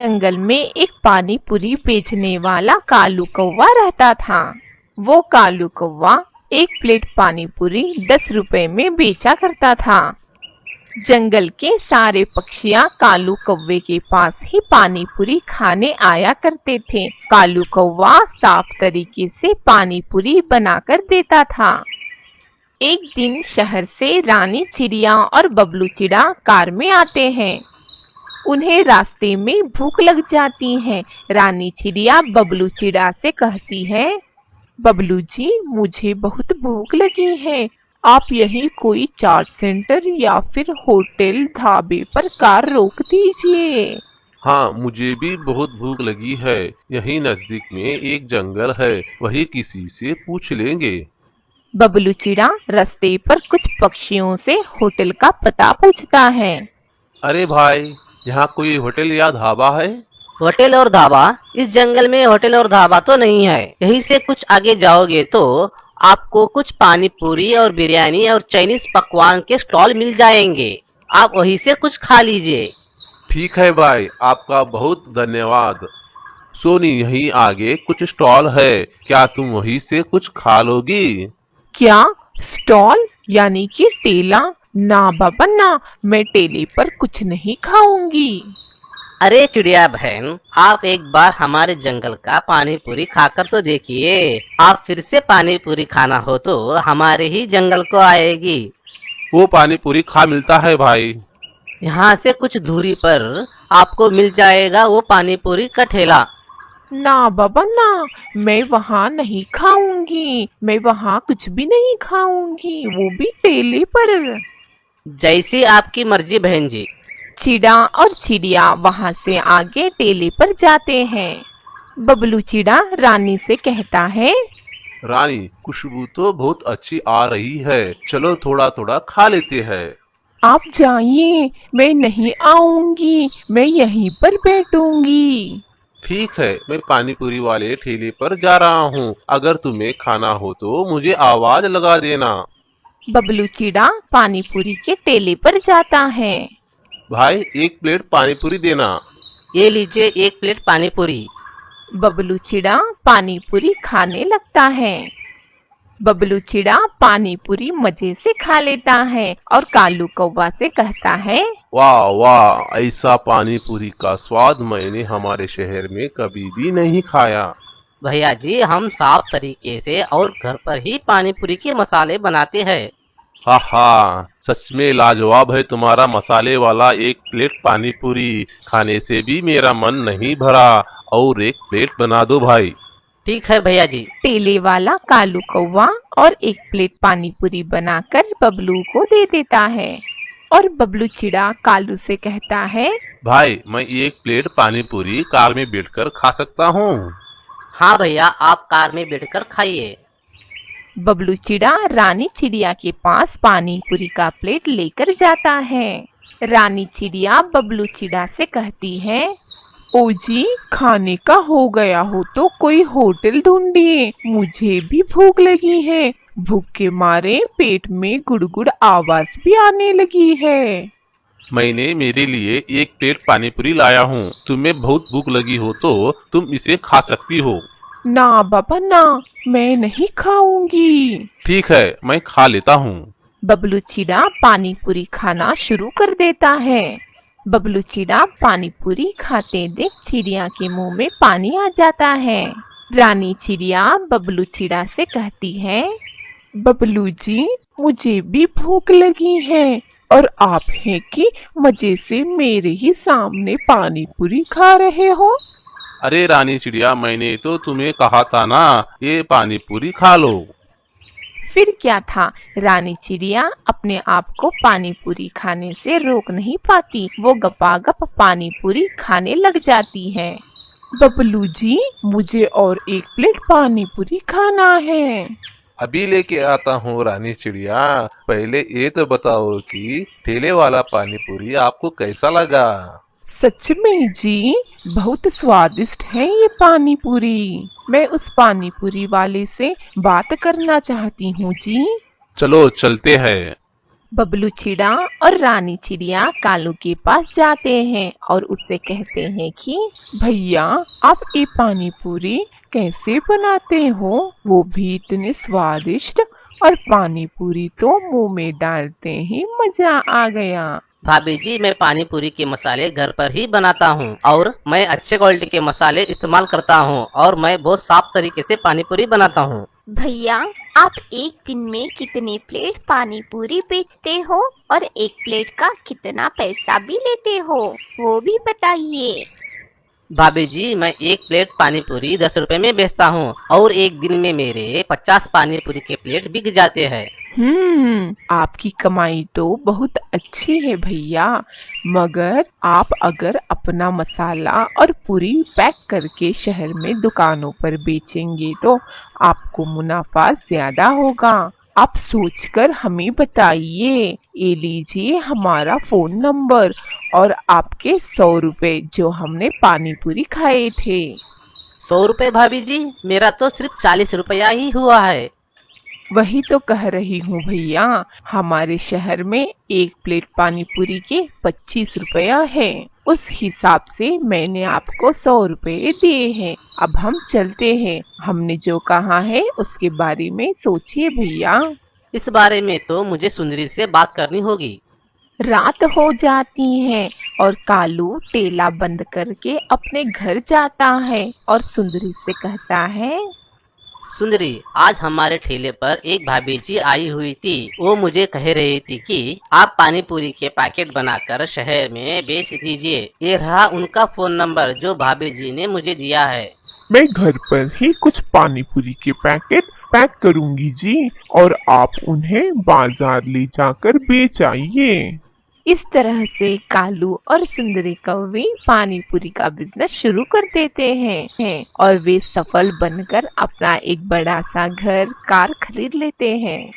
जंगल में एक पानी पूरी बेचने वाला कालू कौवा रहता था। वो कालू कौवा एक प्लेट पानी पूरी 10 रुपए में बेचा करता था। जंगल के सारे पक्षियाँ कालू कौवे के पास ही पानी पूरी खाने आया करते थे। कालू कौवा साफ तरीके से पानी पूरी बनाकर देता था। एक दिन शहर से रानी चिड़िया और बबलू चिड़ा कार में आते हैं। उन्हें रास्ते में भूख लग जाती है। रानी चिड़िया बबलू चिड़ा से कहती है, बबलू जी मुझे बहुत भूख लगी है, आप यहीं कोई चाट सेंटर या फिर होटल ढाबे पर कार रोक दीजिए। हाँ, मुझे भी बहुत भूख लगी है। यहीं नजदीक में एक जंगल है, वही किसी से पूछ लेंगे। बबलू चिड़ा रास्ते पर कुछ पक्षियों से होटल का पता पूछता है। अरे भाई, यहाँ कोई होटल या ढाबा है? होटल और ढाबा? इस जंगल में होटल और ढाबा तो नहीं है। यहीं से कुछ आगे जाओगे तो आपको कुछ पानी पूरी और बिरयानी और चाइनीज पकवान के स्टॉल मिल जाएंगे। आप वहीं से कुछ खा लीजिए। ठीक है भाई, आपका बहुत धन्यवाद। सोनी, यहीं आगे कुछ स्टॉल है, क्या तुम वहीं से कुछ खा लोगी? क्या स्टॉल यानी कि ठेला? ना बाबा ना, मैं ठेले पर कुछ नहीं खाऊंगी। अरे चिड़िया बहन, आप एक बार हमारे जंगल का पानी पूरी खाकर तो देखिए। आप फिर से पानी पूरी खाना हो तो हमारे ही जंगल को आएगी। वो पानी पूरी खा मिलता है भाई? यहाँ से कुछ दूरी पर आपको मिल जाएगा वो पानी पूरी का ठेला। ना बाबा ना, मैं वहाँ नहीं खाऊंगी, मैं वहाँ कुछ भी नहीं खाऊंगी, वो भी ठेले पर। जैसी आपकी मर्जी बहन जी। चिड़ा और चिड़िया वहाँ से आगे ठेले पर जाते हैं। बबलू चिड़ा रानी से कहता है, रानी, खुशबू तो बहुत अच्छी आ रही है, चलो थोड़ा थोड़ा खा लेते हैं। आप जाइए, मैं नहीं आऊंगी, मैं यहीं पर बैठूंगी। ठीक है, मैं पानी पूरी वाले ठेले पर जा रहा हूँ, अगर तुम्हें खाना हो तो मुझे आवाज लगा देना। बबलू चिड़ा पानी पूरी के ठेले पर जाता है। भाई, एक प्लेट पानी पूरी देना। ये लीजिए एक प्लेट पानी पूरी। बबलू चिड़ा पानी पूरी खाने लगता है। बबलू चिड़ा पानी पूरी मजे से खा लेता है और कालू कौवा से कहता है, वाह वाह, ऐसा पानी पूरी का स्वाद मैंने हमारे शहर में कभी भी नहीं खाया। भैया जी, हम साफ तरीके से और घर पर ही पानी पूरी के मसाले बनाते हैं। हा हा, सच में लाजवाब है तुम्हारा मसाले वाला एक प्लेट पानी पूरी। खाने से भी मेरा मन नहीं भरा, और एक प्लेट बना दो भाई। ठीक है भैया जी। ठेले वाला कालू कौवा और एक प्लेट पानी पूरी बनाकर बबलू को दे देता है और बबलू चिड़ा कालू से कहता है, भाई, मैं एक प्लेट पानी पूरी कार में बैठकर खा सकता हूँ? हाँ भैया, आप कार में बैठकर खाइए। बबलू चिड़ा रानी चिड़िया के पास पानी पूरी का प्लेट लेकर जाता है। रानी चिड़िया बबलू चिड़ा से कहती है, ओ जी, खाने का हो गया हो तो कोई होटल ढूंढिए, मुझे भी भूख लगी है, भूख के मारे पेट में गुड़गुड़ आवाज भी आने लगी है। मैंने मेरे लिए एक प्लेट पानी पूरी लाया हूँ, तुम्हें बहुत भूख लगी हो तो तुम इसे खा सकती हो। ना बाबा ना, मैं नहीं खाऊंगी। ठीक है, मैं खा लेता हूँ। बबलू चिड़ा पानी पूरी खाना शुरू कर देता है। बबलू चिड़ा पानी पूरी खाते देख चिड़िया के मुंह में पानी आ जाता है। रानी चिड़िया बबलू चिड़ा से कहती है, बबलू जी मुझे भी भूख लगी है और आप हैं कि मजे से मेरे ही सामने पानी पूरी खा रहे हो। अरे रानी चिड़िया, मैंने तो तुम्हें कहा था ना, ये पानी पूरी खा लो। फिर क्या था, रानी चिड़िया अपने आप को पानी पूरी खाने से रोक नहीं पाती, वो गपागप पानी पूरी खाने लग जाती है। बबलू जी, मुझे और एक प्लेट पानी पूरी खाना है। अभी लेके आता हूँ रानी चिड़िया, पहले ये तो बताओ कि ठेले वाला पानी पूरी आपको कैसा लगा? सच में जी, बहुत स्वादिष्ट है ये पानी पूरी। मैं उस पानी पूरी वाले से बात करना चाहती हूँ जी। चलो चलते हैं। बबलू चिड़ा और रानी चिड़िया कालू के पास जाते हैं और उससे कहते हैं कि भैया आप ये पानी पूरी कैसे बनाते हो, वो भी इतने स्वादिष्ट, और पानी पूरी तो मुंह में डालते ही मजा आ गया। भाभी जी, मैं पानी पूरी के मसाले घर पर ही बनाता हूँ और मैं अच्छे क्वालिटी के मसाले इस्तेमाल करता हूँ और मैं बहुत साफ तरीके से पानी पूरी बनाता हूँ। भैया आप एक दिन में कितने प्लेट पानी पूरी बेचते हो और एक प्लेट का कितना पैसा भी लेते हो, वो भी बताइए। भाभी जी, मैं एक प्लेट पानी पूरी 10 रुपए में बेचता हूँ और एक दिन में मेरे 50 पानी पूरी के प्लेट बिक जाते हैं। आपकी कमाई तो बहुत अच्छी है भैया, मगर आप अगर अपना मसाला और पूरी पैक करके शहर में दुकानों पर बेचेंगे तो आपको मुनाफा ज्यादा होगा। आप सोचकर हमें बताइए। ये लीजिए हमारा फोन नंबर और आपके 100 रुपए जो हमने पानी पूरी खाए थे। 100 रुपए भाभी जी, मेरा तो सिर्फ 40 रुपया ही हुआ है। वही तो कह रही हूँ भैया, हमारे शहर में एक प्लेट पानी पूरी के 25 रुपया है। उस हिसाब से मैंने आपको 100 रुपए दिए हैं। अब हम चलते हैं। हमने जो कहा है उसके बारे में सोचिए भैया। इस बारे में तो मुझे सुंदरी से बात करनी होगी। रात हो जाती है और कालू ठेला बंद करके अपने घर जाता है और सुंदरी से कहता है, सुंदरी, आज हमारे ठेले पर एक भाभी जी आई हुई थी। वो मुझे कह रही थी कि आप पानी पूरी के पैकेट बनाकर शहर में बेच दीजिए। ये रहा उनका फोन नंबर जो भाभी जी ने मुझे दिया है। मैं घर पर ही कुछ पानी पूरी के पैकेट पैक करूंगी जी, और आप उन्हें बाजार ले जाकर बेच आइए। इस तरह से कालू और सुंदरी कौवी पानी पूरी का बिजनेस शुरू कर देते हैं और वे सफल बनकर अपना एक बड़ा सा घर कार खरीद लेते हैं।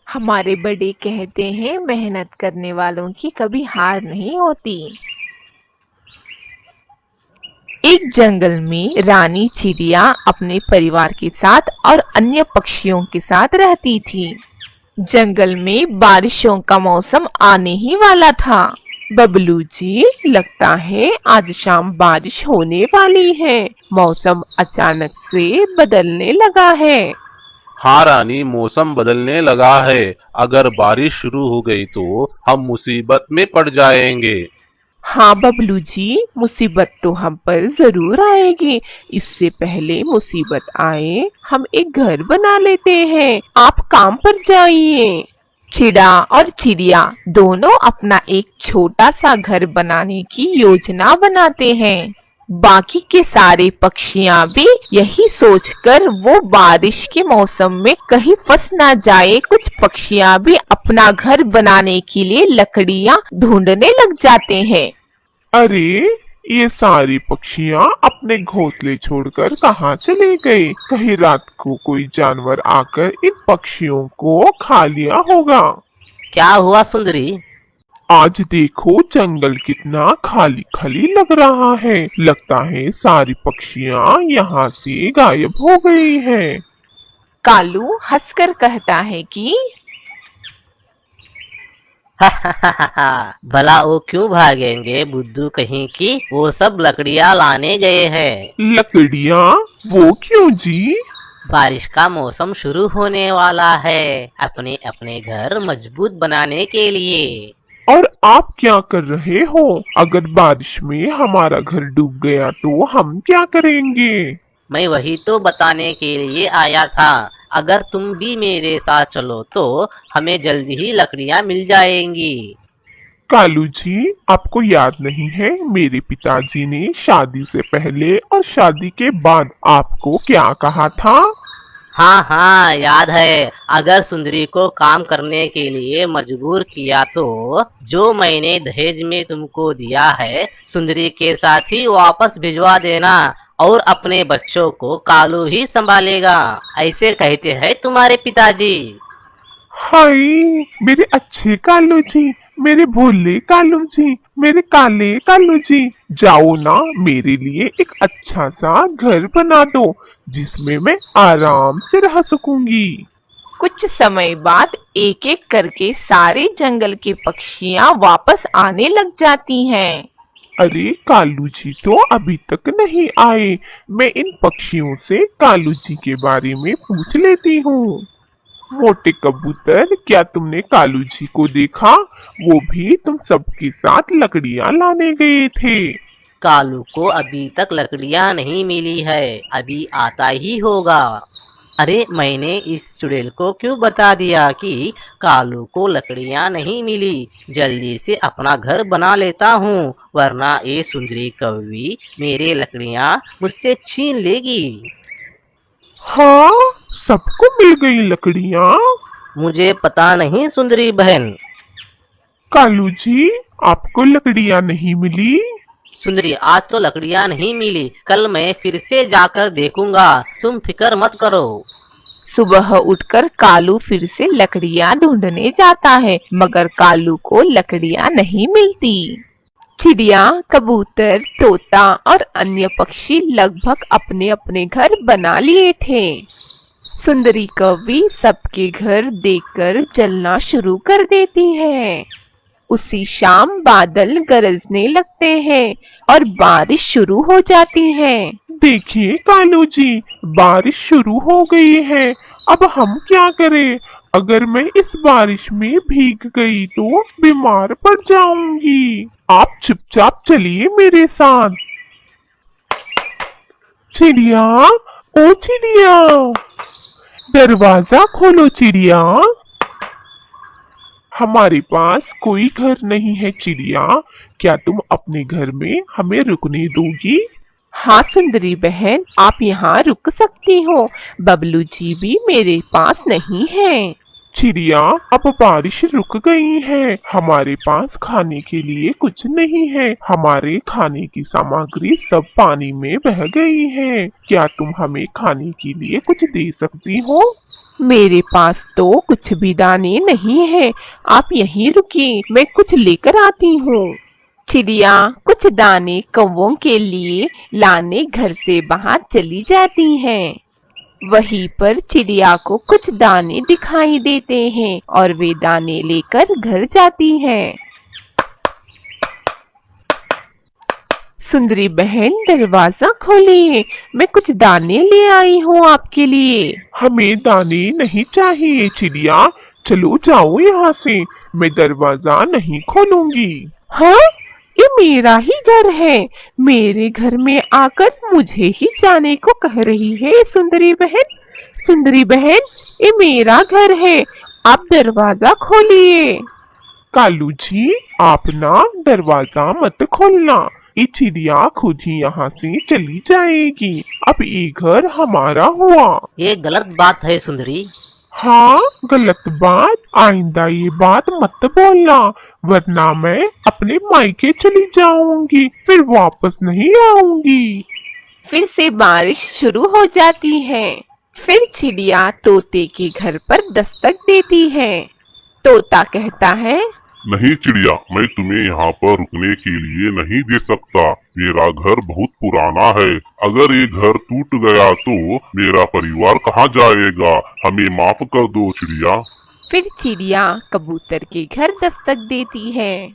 हमारे बड़े कहते हैं मेहनत करने वालों की कभी हार नहीं होती। एक जंगल में रानी चिड़िया अपने परिवार के साथ और अन्य पक्षियों के साथ रहती थी। जंगल में बारिशों का मौसम आने ही वाला था। बबलू जी, लगता है आज शाम बारिश होने वाली है। मौसम अचानक से बदलने लगा है। हाँ रानी, मौसम बदलने लगा है। अगर बारिश शुरू हो गई तो हम मुसीबत में पड़ जाएंगे। हाँ बबलू जी, मुसीबत तो हम पर जरूर आएगी। इससे पहले मुसीबत आए हम एक घर बना लेते हैं। आप काम पर जाइए। चिड़ा और चिड़िया दोनों अपना एक छोटा सा घर बनाने की योजना बनाते हैं। बाकी के सारे पक्षियाँ भी यही सोचकर वो बारिश के मौसम में कहीं फंस ना जाए, कुछ पक्षियाँ भी अपना घर बनाने के लिए लकड़ियाँ ढूंढने लग जाते हैं। अरे, ये सारी पक्षियाँ अपने घोंसले छोड़कर कहाँ चले गए? कहीं रात को कोई जानवर आकर इन पक्षियों को खा लिया होगा। क्या हुआ सुंदरी? आज देखो जंगल कितना खाली खाली लग रहा है। लगता है सारी पक्षियाँ यहाँ से गायब हो गई हैं। कालू हंसकर कहता है कि भला वो क्यों भागेंगे बुद्धू कहीं की, वो सब लकड़ियाँ लाने गए हैं। लकड़ियाँ? वो क्यों जी? बारिश का मौसम शुरू होने वाला है, अपने अपने घर मजबूत बनाने के लिए। और आप क्या कर रहे हो? अगर बारिश में हमारा घर डूब गया तो हम क्या करेंगे? मैं वही तो बताने के लिए आया था। अगर तुम भी मेरे साथ चलो तो हमें जल्दी ही लकड़ियाँ मिल जाएंगी। कालू जी, आपको याद नहीं है मेरे पिताजी ने शादी से पहले और शादी के बाद आपको क्या कहा था? हाँ हाँ, याद है। अगर सुंदरी को काम करने के लिए मजबूर किया तो जो मैंने दहेज में तुमको दिया है सुंदरी के साथ ही वापस भिजवा देना और अपने बच्चों को कालू ही संभालेगा, ऐसे कहते हैं तुम्हारे पिताजी। हाय, मेरे अच्छे कालू जी, मेरे भोले कालू जी, मेरे काले कालू जी, जाओ ना मेरे लिए एक अच्छा सा घर बना दो जिसमें मैं आराम से रह सकूंगी। कुछ समय बाद एक एक करके सारे जंगल के पक्षियां वापस आने लग जाती हैं। अरे कालू जी तो अभी तक नहीं आए। मैं इन पक्षियों से कालू जी के बारे में पूछ लेती हूँ। मोटे कबूतर, क्या तुमने कालू जी को देखा? वो भी तुम सबके साथ लकड़ियाँ लाने गए थे। कालू को अभी तक लकड़ियां नहीं मिली है, अभी आता ही होगा। अरे मैंने इस चुड़ैल को क्यों बता दिया कि कालू को लकड़ियां नहीं मिली। जल्दी से अपना घर बना लेता हूँ, वरना ये सुंदरी कौवी मेरे लकड़ियां मुझसे छीन लेगी। हाँ, सबको मिल गई लकड़ियाँ। मुझे पता नहीं सुंदरी बहन। कालू जी, आपको लकड़ियाँ नहीं मिली? सुंदरी, आज तो लकड़ियां नहीं मिली, कल मैं फिर से जाकर देखूंगा, तुम फिक्र मत करो। सुबह उठकर कालू फिर से लकड़ियां ढूंढने जाता है, मगर कालू को लकड़ियां नहीं मिलती। चिड़िया, कबूतर, तोता और अन्य पक्षी लगभग अपने अपने घर बना लिए थे। सुंदरी कौवी सबके घर देखकर चलना शुरू कर देती है। उसी शाम बादल गरजने लगते हैं और बारिश शुरू हो जाती है। देखिए कालू जी, बारिश शुरू हो गई है। अब हम क्या करें? अगर मैं इस बारिश में भीग गई तो बीमार पड़ जाऊंगी। आप चुपचाप चलिए मेरे साथ। चिड़िया, ओ चिड़िया, दरवाजा खोलो चिड़िया। हमारे पास कोई घर नहीं है चिड़िया, क्या तुम अपने घर में हमें रुकने दोगी? हाँ सुंदरी बहन, आप यहाँ रुक सकती हो, बबलू जी भी मेरे पास नहीं है। चिड़िया, अब बारिश रुक गई है, हमारे पास खाने के लिए कुछ नहीं है। हमारे खाने की सामग्री सब पानी में बह गई है। क्या तुम हमें खाने के लिए कुछ दे सकती हो? मेरे पास तो कुछ भी दाने नहीं है, आप यहीं रुकिए, मैं कुछ लेकर आती हूँ। चिड़िया कुछ दाने कौवों के लिए लाने घर से बाहर चली जाती हैं। वहीं पर चिड़िया को कुछ दाने दिखाई देते हैं और वे दाने लेकर घर जाती है। सुंदरी बहन, दरवाजा खोलिए, मैं कुछ दाने ले आई हूँ आपके लिए। हमें दाने नहीं चाहिए चिड़िया, चलो जाओ यहाँ से, मैं दरवाजा नहीं खोलूंगी। हाँ, ये मेरा ही घर है, मेरे घर में आकर मुझे ही जाने को कह रही है सुंदरी बहन। सुंदरी बहन, ये मेरा घर है, आप दरवाजा खोलिए। कालू जी, आप ना दरवाजा मत खोलना, ये चिड़िया खुद ही यहाँ से चली जाएगी। अब ये घर हमारा हुआ। ये गलत बात है सुंदरी। हाँ, गलत बात? आइंदा ये बात मत बोलना, वरना मैं अपने मायके चली जाऊंगी, फिर वापस नहीं आऊंगी। फिर से बारिश शुरू हो जाती है। फिर चिड़िया तोते के घर पर दस्तक देती है। तोता कहता है, नहीं चिड़िया, मैं तुम्हें यहाँ पर रुकने के लिए नहीं दे सकता। मेरा घर बहुत पुराना है, अगर ये घर टूट गया तो मेरा परिवार कहाँ जाएगा? हमें माफ कर दो चिड़िया। फिर चिड़िया कबूतर के घर दस्तक देती है,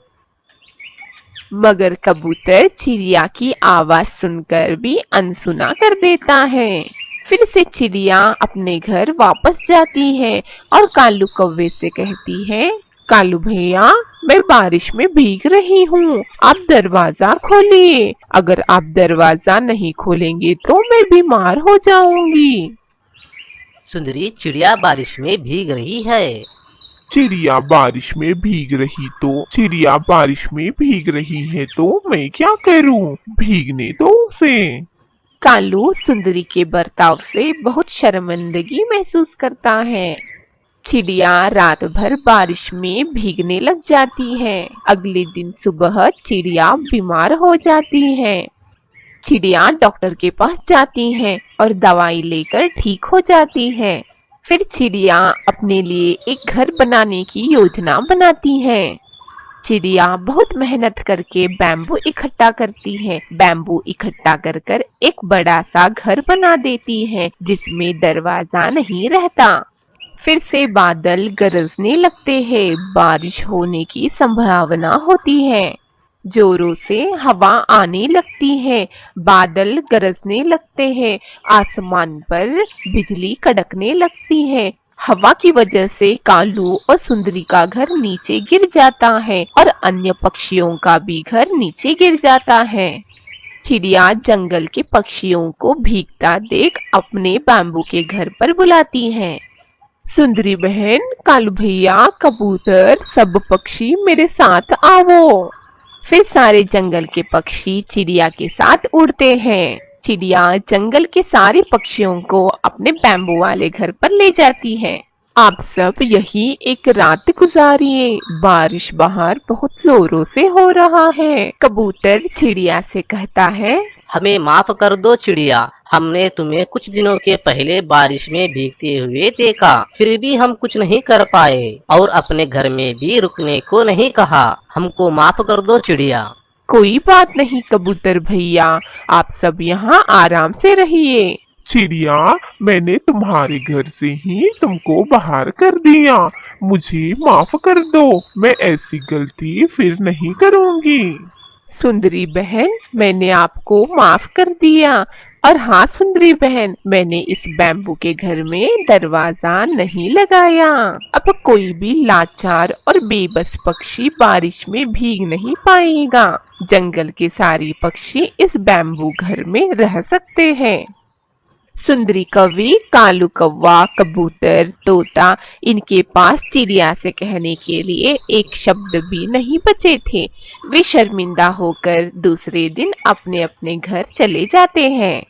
मगर कबूतर चिड़िया की आवाज सुनकर भी अनसुना कर देता है। फिर से चिड़िया अपने घर वापस जाती है और कालू कौवे से कहती है, कालू भैया, मैं बारिश में भीग रही हूँ, आप दरवाजा खोलिए। अगर आप दरवाजा नहीं खोलेंगे तो मैं बीमार हो जाऊंगी। सुंदरी, चिड़िया बारिश में भीग रही है। चिड़िया बारिश में भीग रही तो चिड़िया बारिश में भीग रही है तो मैं क्या करूँ? भीगने दो उसे। कालू सुंदरी के बर्ताव से बहुत शर्मिंदगी महसूस करता है। चिड़िया रात भर बारिश में भीगने लग जाती है। अगले दिन सुबह चिड़िया बीमार हो जाती है। चिड़िया डॉक्टर के पास जाती है और दवाई लेकर ठीक हो जाती है। फिर चिड़िया अपने लिए एक घर बनाने की योजना बनाती है। चिड़िया बहुत मेहनत करके बैम्बू इकट्ठा करती है। बैम्बू इकट्ठा कर कर एक बड़ा सा घर बना देती है जिसमें दरवाजा नहीं रहता। फिर से बादल गरजने लगते हैं, बारिश होने की संभावना होती है। जोरों से हवा आने लगती है, बादल गरजने लगते हैं, आसमान पर बिजली कड़कने लगती है। हवा की वजह से कालू और सुंदरी का घर नीचे गिर जाता है और अन्य पक्षियों का भी घर नीचे गिर जाता है। चिड़िया जंगल के पक्षियों को भीगता देख अपने बाम्बू के घर पर बुलाती है। सुंदरी बहन, कालू भैया, कबूतर, सब पक्षी मेरे साथ आओ। फिर सारे जंगल के पक्षी चिड़िया के साथ उड़ते हैं। चिड़िया जंगल के सारे पक्षियों को अपने बैम्बू वाले घर पर ले जाती है। आप सब यही एक रात गुजारिए, बारिश बाहर बहुत जोरों से हो रहा है। कबूतर चिड़िया से कहता है, हमें माफ कर दो चिड़िया, हमने तुम्हें कुछ दिनों के पहले बारिश में भीगते हुए देखा, फिर भी हम कुछ नहीं कर पाए और अपने घर में भी रुकने को नहीं कहा। हमको माफ कर दो चिड़िया। कोई बात नहीं कबूतर भैया, आप सब यहाँ आराम से रहिए। चिड़िया, मैंने तुम्हारे घर से ही तुमको बाहर कर दिया, मुझे माफ कर दो, मैं ऐसी गलती फिर नहीं करूँगी। सुंदरी बहन, मैंने आपको माफ कर दिया। और हाँ सुंदरी बहन, मैंने इस बैम्बू के घर में दरवाजा नहीं लगाया। अब कोई भी लाचार और बेबस पक्षी बारिश में भीग नहीं पाएगा। जंगल के सारे पक्षी इस बैम्बू घर में रह सकते हैं। सुंदरी कवि, कालू कौवा, कबूतर, तोता, इनके पास चिड़िया से कहने के लिए एक शब्द भी नहीं बचे थे। वे शर्मिंदा होकर दूसरे दिन अपने अपने घर चले जाते हैं।